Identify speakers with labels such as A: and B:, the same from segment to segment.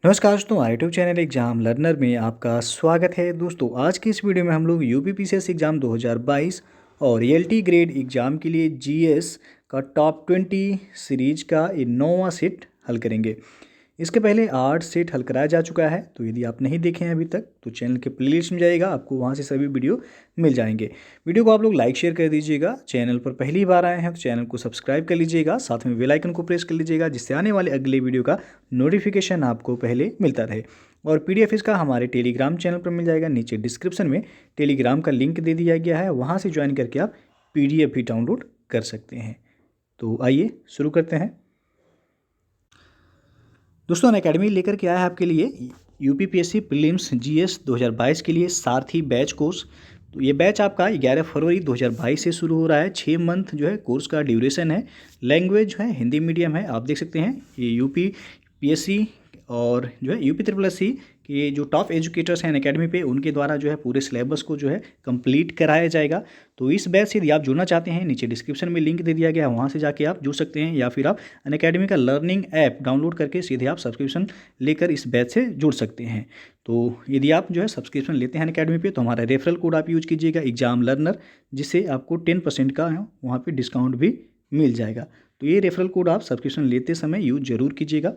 A: नमस्कार दोस्तों, YouTube channel exam learner में आपका स्वागत है। दोस्तों आज की इस वीडियो में हम लोग यूपीपीसीएस एग्ज़ाम 2022 और एलटी ग्रेड एग्ज़ाम के लिए जीएस का टॉप 20 सीरीज का ये 9वां सेट हल करेंगे। इसके पहले 8 सेट हल कराया जा चुका है, तो यदि आप नहीं देखे हैं अभी तक तो चैनल के प्लेलिस्ट में जाइएगा, आपको वहां से सभी वीडियो मिल जाएंगे। वीडियो को आप लोग लाइक शेयर कर दीजिएगा। चैनल पर पहली बार आए हैं तो चैनल को सब्सक्राइब कर लीजिएगा, साथ में बेल आइकन को प्रेस कर लीजिएगा, जिससे आने वाले अगले वीडियो का नोटिफिकेशन आपको पहले मिलता रहे। और पीडीएफ इसका हमारे टेलीग्राम चैनल पर मिल जाएगा। नीचे डिस्क्रिप्शन में टेलीग्राम का लिंक दे दिया गया है, वहाँ से ज्वाइन करके आप पीडीएफ भी डाउनलोड कर सकते हैं। तो आइए शुरू करते हैं। दोस्तों अनअकैडमी लेकर के आया है आपके लिए यूपीपीएससी प्रीलिम्स जीएस 2022 के लिए सारथी बैच कोर्स। तो ये बैच आपका 11 फरवरी 2022 से शुरू हो रहा है। 6 मंथ जो है कोर्स का ड्यूरेशन है। लैंग्वेज है हिंदी मीडियम है। आप देख सकते हैं ये यूपीपीएससी और जो है यूपी ट्रिपल एस सी के जो टॉप एजुकेटर्स हैं अनअकैडमी पे, उनके द्वारा जो है पूरे सिलेबस को जो है कंप्लीट कराया जाएगा। तो इस बैच से यदि आप जुड़ना चाहते हैं, नीचे डिस्क्रिप्शन में लिंक दे दिया गया है, वहाँ से जाके आप जुड़ सकते हैं, या फिर आप अनअकैडमी का लर्निंग ऐप डाउनलोड करके सीधे आप सब्सक्रिप्शन लेकर इस बैच से जुड़ सकते हैं। तो यदि आप जो है सब्सक्रिप्शन लेते हैं अनअकैडमी पे, तो हमारा रेफरल कोड आप यूज कीजिएगा एग्जाम लर्नर, जिससे आपको 10% का वहाँ पर डिस्काउंट भी मिल जाएगा। तो ये रेफरल कोड आप सब्सक्रिप्शन लेते समय यूज जरूर कीजिएगा।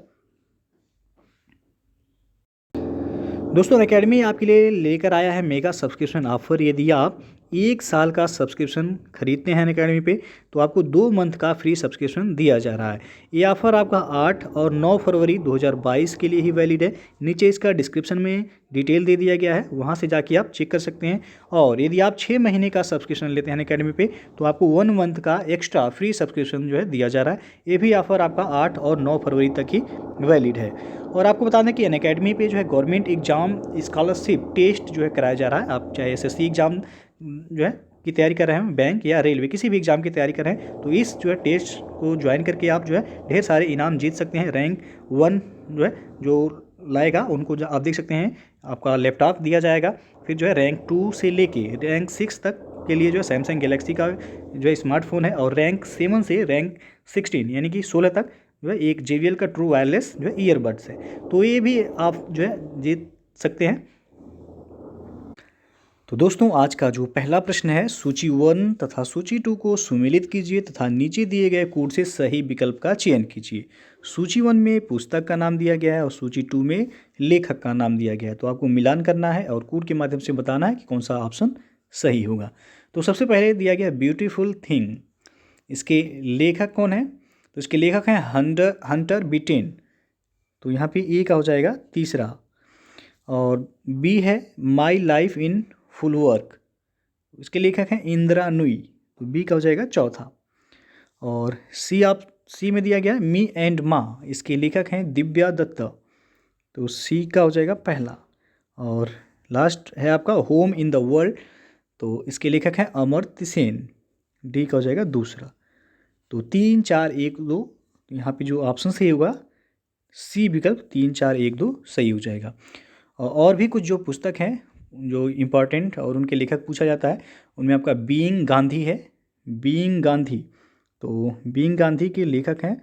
A: दोस्तों अनअकैडमी आपके लिए लेकर आया है मेगा सब्सक्रिप्शन ऑफर। यदि आप 1 साल का सब्सक्रिप्शन खरीदते हैं अनअकैडमी पे, तो आपको 2 मंथ का फ्री सब्सक्रिप्शन दिया जा रहा है। ये ऑफर आपका 8 और 9 फरवरी 2022 के लिए ही वैलिड है। नीचे इसका डिस्क्रिप्शन में डिटेल दे दिया गया है, वहाँ से जाके आप चेक कर सकते हैं। और यदि आप 6 महीने का सब्सक्रिप्शन लेते हैं अनअकैडमी पे, तो आपको 1 मंथ का एक्स्ट्रा फ्री सब्सक्रिप्शन जो है दिया जा रहा है। ये भी ऑफर आपका 8 और 9 फरवरी तक ही वैलिड है। और आपको बता दें कि अनअकैडमी पे जो है गवर्नमेंट एग्जाम स्कॉलरशिप टेस्ट जो है कराया जा रहा है। आप चाहे एसएससी एग्जाम जो है की तैयारी कर रहे हैं, बैंक या रेलवे किसी भी एग्जाम की तैयारी कर रहे हैं, तो इस जो है टेस्ट को ज्वाइन करके आप जो है ढेर सारे इनाम जीत सकते हैं। रैंक 1 जो है जो लाएगा उनको आप देख सकते हैं, आपका लैपटॉप दिया जाएगा। फिर जो है रैंक 2 से लेके रैंक 6 तक के लिए जो है सैमसंग गैलेक्सी का जो है स्मार्टफोन है। और रैंक 7 से रैंक 16 यानी कि 16 तक जो है एक JBL का ट्रू वायरलेस जो है ईयरबड्स है। तो ये भी आप जो है जीत सकते हैं। तो दोस्तों आज का जो पहला प्रश्न है, सूची 1 तथा सूची 2 को सुमेलित कीजिए तथा नीचे दिए गए कोड से सही विकल्प का चयन कीजिए। सूची 1 में पुस्तक का नाम दिया गया है और सूची 2 में लेखक का नाम दिया गया है। तो आपको मिलान करना है और कोड के माध्यम से बताना है कि कौन सा ऑप्शन सही होगा। तो सबसे पहले दिया गया ब्यूटीफुल थिंग, इसके लेखक कौन है? तो इसके लेखक हैं हंटर बिटेन। तो यहाँ पे ए का हो जाएगा तीसरा। और बी है my life in full work, इसके लेखक हैं इंदिरा नुई। तो बी का हो जाएगा चौथा। और सी में दिया गया मी एंड माँ, इसके लेखक हैं दिव्या दत्ता। तो सी का हो जाएगा पहला। और लास्ट है आपका होम इन द वर्ल्ड, तो इसके लेखक हैं अमर्त्य सेन। डी का हो जाएगा दूसरा। तो 3 4 1 2, यहाँ पे जो ऑप्शन सही होगा सी विकल्प 3 4 1 2 सही हो जाएगा। और भी कुछ जो पुस्तक हैं जो इम्पॉर्टेंट और उनके लेखक पूछा जाता है, उनमें आपका बीइंग गांधी है। बीइंग गांधी, तो बीइंग गांधी के लेखक हैं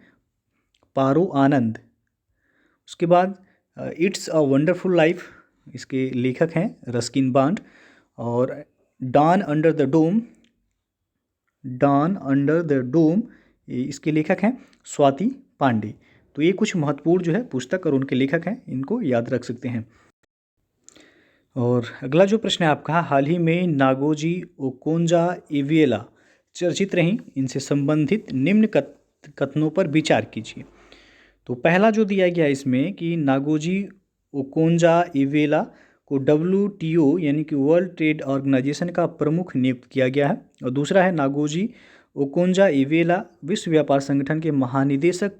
A: पारो आनंद। उसके बाद इट्स अ वंडरफुल लाइफ, इसके लेखक हैं रस्किन बांड। और dawn under the dome, dawn under the dome, इसके लेखक हैं स्वाति पांडे। तो ये कुछ महत्वपूर्ण जो है पुस्तक और उनके लेखक हैं, इनको याद रख सकते हैं। और अगला जो प्रश्न है आपका, हाल ही में नागोजी ओकोंजा इविएला चर्चित रहीं, इनसे संबंधित निम्न कथनों पर विचार कीजिए। तो पहला जो दिया गया इसमें कि नागोजी ओकोंजा इविएला को WTO यानी कि वर्ल्ड ट्रेड ऑर्गेनाइजेशन का प्रमुख नियुक्त किया गया है। और दूसरा है नागोजी ओकोंजा इविएला विश्व व्यापार संगठन के महानिदेशक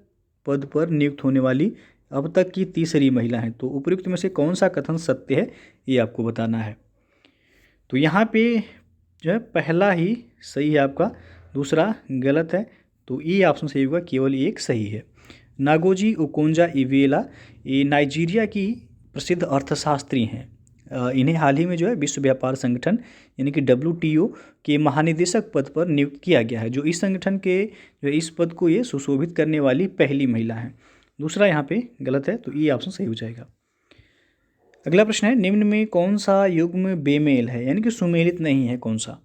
A: पद पर नियुक्त होने वाली अब तक की तीसरी महिला हैं। तो उपयुक्त में से कौन सा कथन सत्य है, ये आपको बताना है। तो यहाँ पे जो है पहला ही सही है आपका, दूसरा गलत है। तो ये ऑप्शन सही होगा, केवल एक सही है। नागोजी ओकोंजा इविएला ये नाइजीरिया की प्रसिद्ध अर्थशास्त्री हैं। इन्हें हाल ही में जो है विश्व व्यापार संगठन यानी कि WTO के महानिदेशक पद पर नियुक्त किया गया है। जो इस संगठन के जो इस पद को ये सुशोभित करने वाली पहली महिला हैं। दूसरा यहाँ पे गलत है, तो ई ऑप्शन सही हो जाएगा। अगला प्रश्न है, निम्न में कौन सा युग्म बेमेल है, यानी कि सुमेलित नहीं है, कौन सा?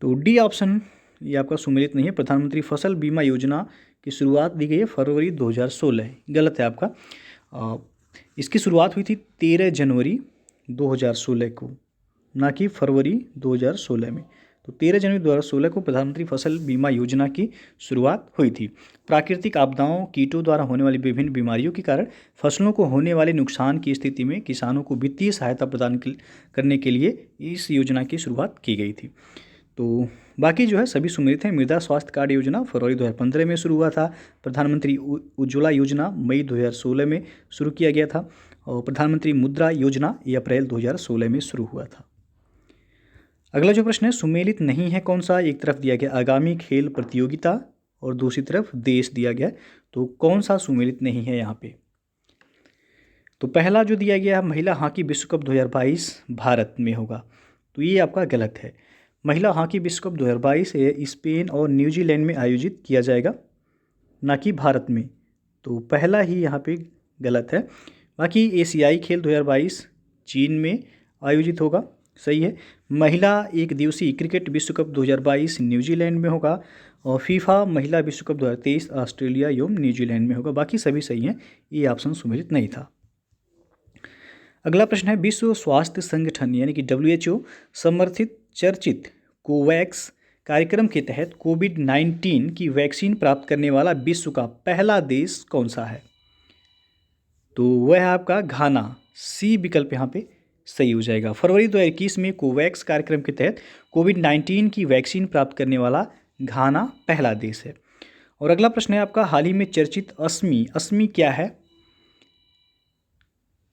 A: तो डी ऑप्शन ये आपका सुमेलित नहीं है। प्रधानमंत्री फसल बीमा योजना की शुरुआत दी गई है फरवरी 2016, गलत है आपका। इसकी शुरुआत हुई थी 13 जनवरी 2016 को, ना कि फरवरी 2016 में। तो 13 जनवरी 2016 को प्रधानमंत्री फसल बीमा योजना की शुरुआत हुई थी। प्राकृतिक आपदाओं, कीटों द्वारा होने वाली विभिन्न बीमारियों के कारण फसलों को होने वाले नुकसान की स्थिति में किसानों को वित्तीय सहायता प्रदान करने के लिए इस योजना की शुरुआत की गई थी। तो बाकी जो है सभी सुमेलित हैं। मृदा स्वास्थ्य कार्ड योजना फरवरी 2015 में शुरू हुआ था। प्रधानमंत्री उज्ज्वला योजना मई 2016 में शुरू किया गया था, और प्रधानमंत्री मुद्रा योजना ये अप्रैल 2016 में शुरू हुआ था। अगला जो प्रश्न है, सुमेलित नहीं है कौन सा? एक तरफ दिया गया आगामी खेल प्रतियोगिता और दूसरी तरफ देश दिया गया, तो कौन सा सुमेलित नहीं है यहाँ पे? तो पहला जो दिया गया है महिला हॉकी विश्व कप 2022 भारत में होगा, तो ये आपका गलत है। महिला हॉकी विश्व कप 2022 स्पेन और न्यूजीलैंड में आयोजित किया जाएगा, ना कि भारत में। तो पहला ही यहाँ पे गलत है। बाकी एशियाई खेल 2022 चीन में आयोजित होगा, सही है। महिला एक दिवसीय क्रिकेट विश्व कप 2022 न्यूजीलैंड में होगा, और फीफा महिला विश्व कप 2023 ऑस्ट्रेलिया एवं न्यूजीलैंड में होगा। बाकी सभी सही हैं, ये ऑप्शन सुमेलित नहीं था। अगला प्रश्न है, विश्व स्वास्थ्य संगठन यानी कि WHO समर्थित चर्चित कोवैक्स कार्यक्रम के तहत कोविड-19 की वैक्सीन प्राप्त करने वाला विश्व का पहला देश कौन सा है? तो वह है आपका घाना। सी विकल्प यहाँ पे सही हो जाएगा। फरवरी 2021 में कोवैक्स कार्यक्रम के तहत कोविड-19 की वैक्सीन प्राप्त करने वाला घाना पहला देश है। और अगला प्रश्न है आपका, हाल ही में चर्चित अस्मी क्या है?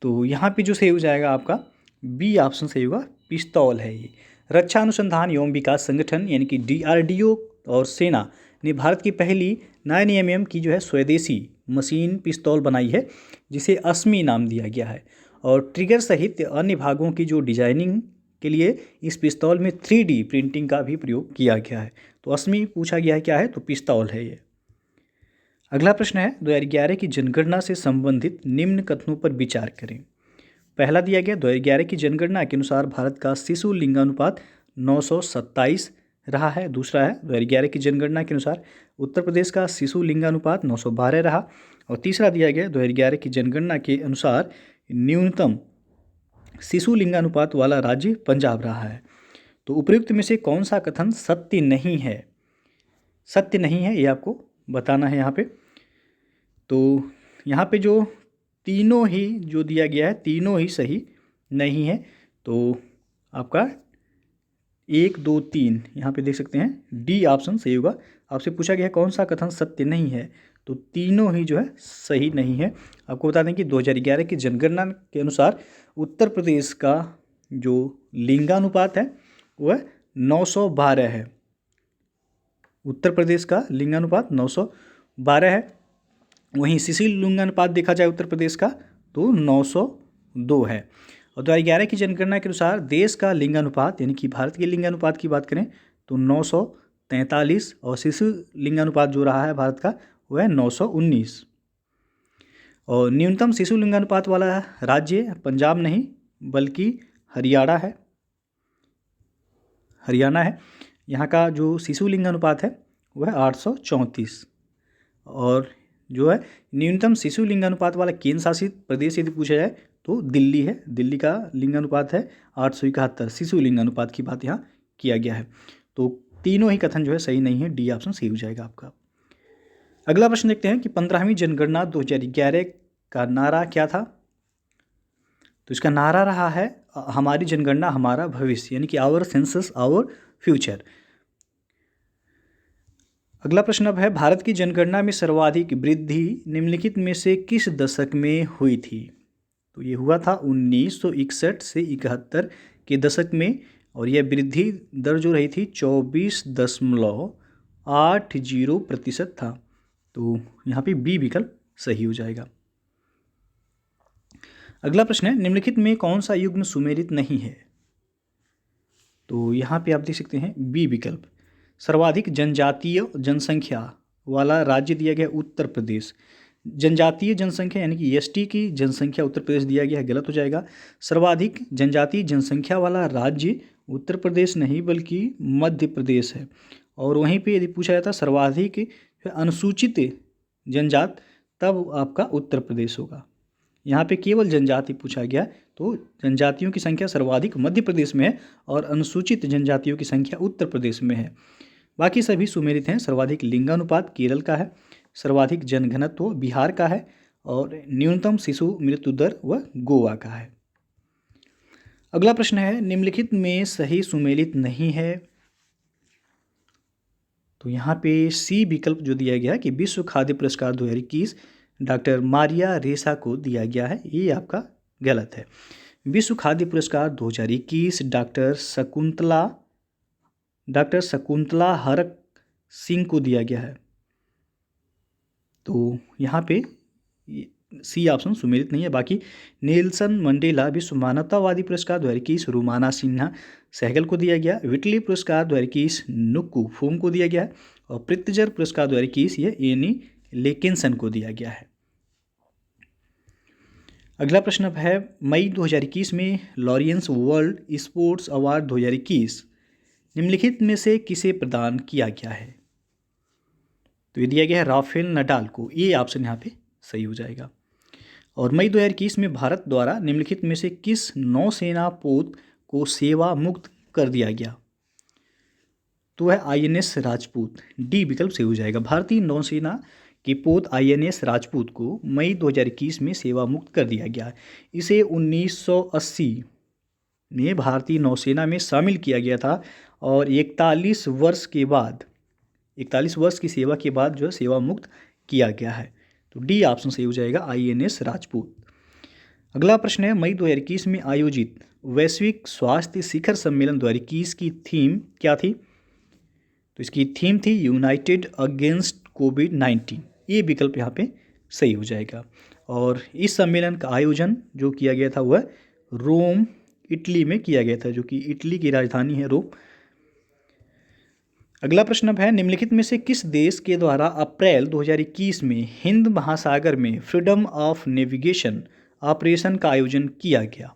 A: तो यहाँ पे जो सही हो जाएगा आपका बी ऑप्शन सही होगा, पिस्तौल है ये। रक्षा अनुसंधान एवं विकास संगठन यानी कि DRDO और सेना ने भारत की पहली 9mm की जो है स्वदेशी मशीन पिस्तौल बनाई है, जिसे अस्मी नाम दिया गया है। और ट्रिगर सहित अन्य भागों की जो डिजाइनिंग के लिए इस पिस्तौल में 3D प्रिंटिंग का भी प्रयोग किया गया है। तो अस्मी पूछा गया है क्या है, तो पिस्तौल है ये। अगला प्रश्न है, 2011 की जनगणना से संबंधित निम्न कथनों पर विचार करें। पहला दिया गया, 2011 की जनगणना के अनुसार भारत का शिशु लिंगानुपात 927 रहा है। दूसरा है, 2011 की जनगणना के अनुसार उत्तर प्रदेश का शिशु लिंगानुपात 912 रहा। और तीसरा दिया गया, 2011 की जनगणना के अनुसार न्यूनतम शिशु लिंगानुपात वाला राज्य पंजाब रहा है। तो उपयुक्त में से कौन सा कथन सत्य नहीं है? सत्य नहीं है ये आपको बताना है यहाँ पे। तो यहाँ पे जो तीनों ही जो दिया गया है, तीनों ही सही नहीं है। तो आपका 1 2 3 यहाँ पे देख सकते हैं, डी ऑप्शन सही होगा। आपसे पूछा गया है कौन सा कथन सत्य नहीं है, तो तीनों ही जो है सही नहीं है। आपको बता दें कि 2011 की जनगणना के अनुसार उत्तर प्रदेश का जो लिंगानुपात है वह 912 है। उत्तर प्रदेश का लिंगानुपात 912 है। वहीं शिशु लिंगानुपात देखा जाए उत्तर प्रदेश का तो 902 है। और 2011 की जनगणना के अनुसार देश का लिंगानुपात यानी कि भारत के लिंगानुपात की बात करें तो 943, और शिशु लिंगानुपात जो रहा है भारत का वह 919। और न्यूनतम शिशु लिंगानुपात वाला राज्य पंजाब नहीं बल्कि हरियाणा है। यहाँ का जो शिशु लिंगानुपात है वह 834। और जो है न्यूनतम शिशु लिंगानुपात वाला केंद्र शासित प्रदेश यदि पूछा जाए तो दिल्ली है। दिल्ली का लिंगानुपात है 871। शिशु लिंगानुपात की बात यहाँ किया गया है। तो तीनों ही कथन जो है सही नहीं है, डी ऑप्शन सही हो जाएगा आपका। अगला प्रश्न देखते हैं कि 15वीं जनगणना 2011 का नारा क्या था? तो इसका नारा रहा है हमारी जनगणना हमारा भविष्य, यानी कि आवर सेंसस आवर फ्यूचर। अगला प्रश्न अब है, भारत की जनगणना में सर्वाधिक वृद्धि निम्नलिखित में से किस दशक में हुई थी? तो ये हुआ था 1961 से 71 के दशक में, और यह वृद्धि दर जो रही थी 24.80% था। तो यहाँ पे बी विकल्प सही हो जाएगा। अगला प्रश्न है, निम्नलिखित में कौन सा युग्म सुमेलित नहीं है? तो यहाँ पे आप देख सकते हैं बी विकल्प। सर्वाधिक जनजातीय जनसंख्या वाला राज्य दिया गया उत्तर प्रदेश। जनजातीय जनसंख्या यानी कि एसटी की जनसंख्या उत्तर प्रदेश दिया गया है, गलत हो जाएगा। सर्वाधिक जनजातीय जनसंख्या वाला राज्य उत्तर प्रदेश नहीं बल्कि मध्य प्रदेश है। और वहीं पे यदि पूछा जाता सर्वाधिक अनुसूचित जनजात, तब आपका उत्तर प्रदेश होगा। यहाँ पे केवल जनजाति पूछा गया, तो जनजातियों की संख्या सर्वाधिक मध्य प्रदेश में है और अनुसूचित जनजातियों की संख्या उत्तर प्रदेश में है। बाकी सभी सुमेलित हैं। सर्वाधिक लिंगानुपात केरल का है, सर्वाधिक जनघनत्व बिहार का है और न्यूनतम शिशु मृत्यु दर वह गोवा का है। अगला प्रश्न है, निम्नलिखित में सही सुमेलित नहीं है। तो यहाँ पे सी विकल्प जो दिया गया है कि विश्व खाद्य पुरस्कार 2021 डॉक्टर मारिया रेसा को दिया गया है, ये आपका गलत है। विश्व खाद्य पुरस्कार 2021 डॉक्टर शकुंतला हरक सिंह को दिया गया है। तो यहाँ पे सी ऑप्शन सुमेलित नहीं है। बाकी नेल्सन मंडेला विश्व मानवतावादी पुरस्कार 2021 रुमाना सिन्हा सहगल को दिया गया। विटली पुरस्कार 2021 नुक्कू फोम को दिया गया है और प्रित्जर पुरस्कार 2021 ये एनी लेकिनसन को दिया गया है। अगला प्रश्न है, मई 2021 में लॉरियंस वर्ल्ड स्पोर्ट्स अवार्ड 2021 निम्नलिखित में से किसे प्रदान किया गया है। तो ये दिया गया है राफेल नडाल को, ये ऑप्शन यहाँ पे सही हो जाएगा। और मई 2021 में भारत द्वारा निम्नलिखित में से किस नौसेना पोत को सेवा मुक्त कर दिया गया। तो है INS राजपूत, डी विकल्प सही हो जाएगा। भारतीय नौसेना की पोत INS राजपूत को मई 2021 में सेवा मुक्त कर दिया गया। इसे 1980 में भारतीय नौसेना में शामिल किया गया था और 41 वर्ष की सेवा के बाद जो है सेवा मुक्त किया गया है। तो डी ऑप्शन सही हो जाएगा, INS राजपूत। अगला प्रश्न है, मई 2021 में आयोजित वैश्विक स्वास्थ्य शिखर सम्मेलन 2021 की थीम क्या थी। तो इसकी थीम थी यूनाइटेड अगेंस्ट कोविड-19, ये विकल्प यहाँ पे सही हो जाएगा। और इस सम्मेलन का आयोजन जो किया गया था वह रोम इटली में किया गया था, जो कि इटली की राजधानी है रोम। अगला प्रश्न है, निम्नलिखित में से किस देश के द्वारा अप्रैल 2021 में हिंद महासागर में फ्रीडम ऑफ नेविगेशन ऑपरेशन का आयोजन किया गया।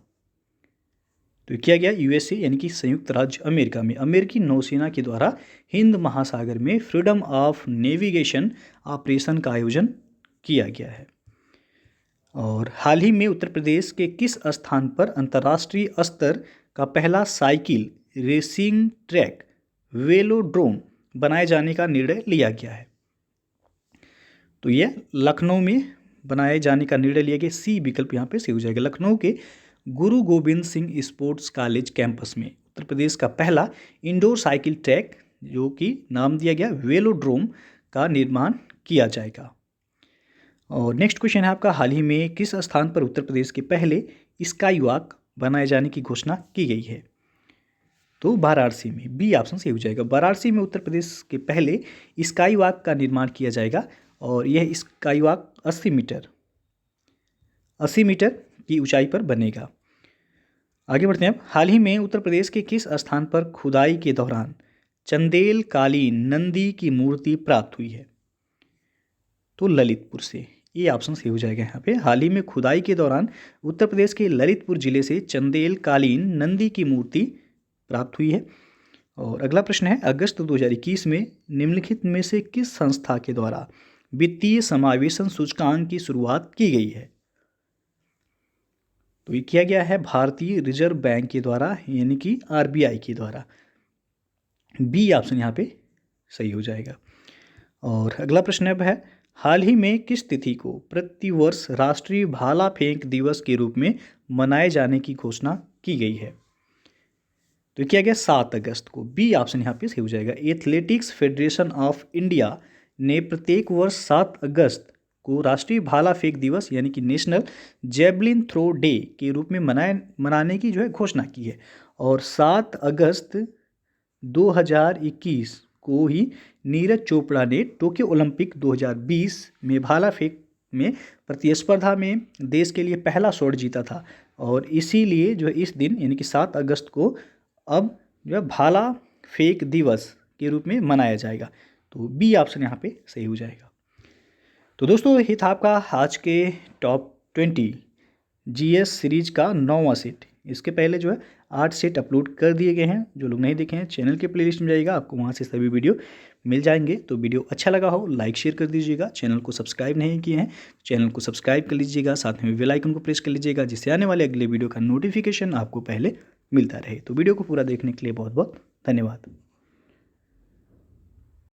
A: तो किया गया USA यानी कि संयुक्त राज्य अमेरिका में अमेरिकी नौसेना के द्वारा हिंद महासागर में फ्रीडम ऑफ नेविगेशन ऑपरेशन का आयोजन किया गया है। और हाल ही में उत्तर प्रदेश के किस स्थान पर अंतर्राष्ट्रीय स्तर का पहला साइकिल रेसिंग ट्रैक वेलोड्रोम बनाए जाने का निर्णय लिया गया है। तो यह लखनऊ में बनाए जाने का निर्णय लिया गया, सी विकल्प यहाँ पे सही हो जाएगा। लखनऊ के गुरु Govind Singh sports college campus में उत्तर प्रदेश का पहला इंडोर साइकिल ट्रैक जो कि नाम दिया गया वेलोड्रोम का निर्माण किया जाएगा। और नेक्स्ट क्वेश्चन है आपका, हाल ही में किस स्थान पर उत्तर प्रदेश के पहले स्काई वॉक बनाए जाने की घोषणा की गई है। तो वाराणसी में, बी ऑप्शन सही हो जाएगा। वाराणसी में उत्तर प्रदेश के पहले स्काई वॉक का निर्माण किया जाएगा और यह स्काई वॉक 80 मीटर की ऊंचाई पर बनेगा। आगे बढ़ते हैं अब, हाल ही में उत्तर प्रदेश के किस स्थान पर खुदाई के दौरान चंदेल कालीन नंदी की मूर्ति प्राप्त हुई है। तो ललितपुर से, ये ऑप्शन सही हो जाएगा यहाँ पे। हाल ही में खुदाई के दौरान उत्तर प्रदेश के ललितपुर जिले से चंदेल कालीन नंदी की मूर्ति प्राप्त हुई है। और अगला प्रश्न है, अगस्त 2021 में निम्नलिखित में से किस संस्था के द्वारा वित्तीय समावेशन सूचकांक की शुरुआत की गई है। तो ये किया गया है भारतीय रिजर्व बैंक के द्वारा यानी कि RBI के द्वारा, बी ऑप्शन यहाँ पे सही हो जाएगा। और अगला प्रश्न अब है, हाल ही में किस तिथि को प्रतिवर्ष राष्ट्रीय भाला फेंक दिवस के रूप में मनाए जाने की घोषणा की गई है। तो किया गया 7 अगस्त को, बी ऑप्शन यहाँ पे सही हो जाएगा। एथलेटिक्स फेडरेशन ऑफ इंडिया ने प्रत्येक वर्ष 7 अगस्त को राष्ट्रीय भाला फेंक दिवस यानी कि नेशनल जेवलिन थ्रो डे के रूप में मनाने की जो है घोषणा की है। और 7 अगस्त 2021 को ही नीरज चोपड़ा ने टोक्यो ओलंपिक 2020 में भाला फेंक में प्रतिस्पर्धा में देश के लिए पहला स्वर्ण जीता था। और इसीलिए जो इस दिन यानी कि 7 अगस्त को अब जो है भाला फेंक दिवस के रूप में मनाया जाएगा। तो बी ऑप्शन यहाँ पे सही हो जाएगा। तो दोस्तों ये था आपका आज के टॉप 20 जीएस सीरीज का 9वां सेट। इसके पहले जो है 8 सेट अपलोड कर दिए गए हैं। जो लोग नहीं देखे हैं चैनल के प्लेलिस्ट में जाइएगा, आपको वहाँ से सभी वीडियो मिल जाएंगे। तो वीडियो अच्छा लगा हो लाइक शेयर कर दीजिएगा। चैनल को सब्सक्राइब नहीं किए हैं चैनल को सब्सक्राइब कर लीजिएगा, साथ में बेल आइकन को प्रेस कर लीजिएगा, जिससे आने वाले अगले वीडियो का नोटिफिकेशन आपको पहले मिलता रहे। तो वीडियो को पूरा देखने के लिए बहुत बहुत धन्यवाद।